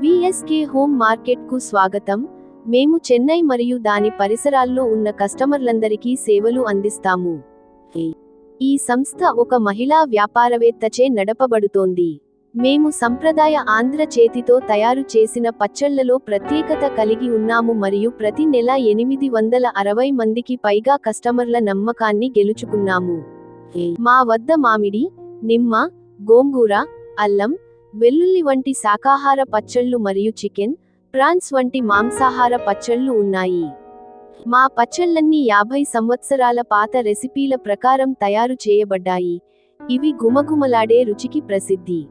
VSK home మార్కెట్కు స్వాగతం. మేము చెన్నై మరియు దాని పరిసరాల్లో ఉన్న కస్టమర్లందరికీ సేవలు అందిస్తాము. ఈ సంస్థ ఒక మహిళా వ్యాపారవేత్తచే నడపబడుతోంది. మేము సంప్రదాయ ఆంధ్ర చేతితో తయారు చేసిన పచ్చళ్లలో ప్రత్యేకత కలిగి ఉన్నాము మరియు ప్రతి నెల 860 మందికి పైగా కస్టమర్ల నమ్మకాన్ని గెలుచుకున్నాము. మా వద్ద మామిడి, నిమ్మ, గోంగూర, అల్లం, వెల్లుల్లి వంటి శాకాహార పచ్చళ్ళు మరియు చికెన్, ప్రాన్స్ వంటి మాంసాహార పచ్చళ్ళు ఉన్నాయి. మా పచ్చళ్ళన్నీ 50 సంవత్సరాల పాత రెసిపీల ప్రకారం తయారు చేయబడ్డాయి. ఇవి గుమగుమలాడే రుచికి ప్రసిద్ధి.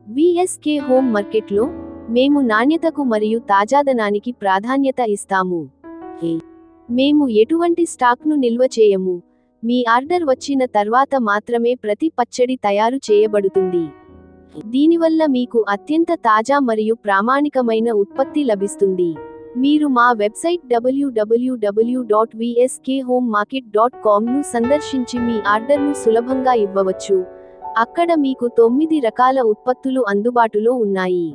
విఎస్కే హోమ్ మార్కెట్లో మేము నాణ్యతకు మరియు తాజాదనానికి ప్రాధాన్యత ఇస్తాము. మేము ఎటువంటి స్టాక్ను నిల్వ చేయము. మీ ఆర్డర్ వచ్చిన తర్వాత మాత్రమే ప్రతి పచ్చడి తయారు చేయబడుతుంది. దీనివల్ల మీకు అత్యంత తాజా మరియు ప్రామాణికమైన ఉత్పత్తి లభిస్తుంది. మీరు మా వెబ్సైట్ www.vskhomemarket.com ను సందర్శించి మీ ఆర్డర్ను సులభంగా ఇవ్వవచ్చు. అక్కడ మీకు 9 రకాల ఉత్పత్తులు అందుబాటులో ఉన్నాయి.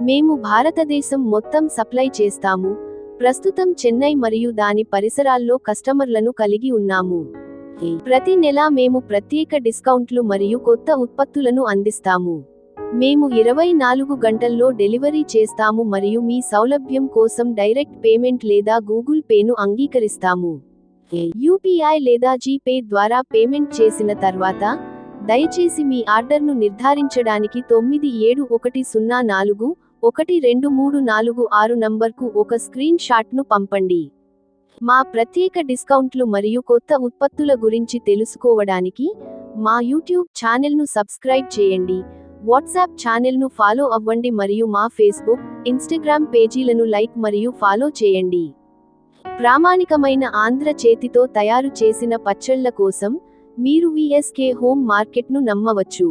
మేము భారతదేశం మొత్తం సప్లై చేస్తాము. ప్రస్తుతం చెన్నై మరియు దాని పరిసరాల్లో కస్టమర్లను కలిగి ఉన్నాము. ప్రతి నెల మేము ప్రత్యేక డిస్కౌంట్లు మరియు కొత్త ఉత్పత్తులను అందిస్తాము. మేము 24 గంటల్లో డెలివరీ చేస్తాము మరియు మీ సౌలభ్యం కోసం డైరెక్ట్ పేమెంట్ లేదా గూగుల్ పేను అంగీకరిస్తాము. యూపీఐ లేదా జీపే ద్వారా పేమెంట్ చేసిన తర్వాత, దయచేసి మీ ఆర్డర్ను నిర్ధారించడానికి 9710412346 నంబర్కు ఒక స్క్రీన్ షాట్ను పంపండి. మా ప్రత్యేక డిస్కౌంట్లు మరియు కొత్త ఉత్పత్తుల గురించి తెలుసుకోవడానికి మా యూట్యూబ్ ఛానల్ను సబ్స్క్రైబ్ చేయండి, వాట్సాప్ ఛానల్ను ఫాలో అవ్వండి మరియు మా ఫేస్బుక్, ఇన్స్టాగ్రామ్ పేజీలను లైక్ మరియు ఫాలో చేయండి. ప్రామాణికమైన ఆంధ్ర చేతితో తయారు చేసిన పచ్చళ్ల కోసం మీరు విఎస్కే హోమ్ మార్కెట్ను నమ్మవచ్చు.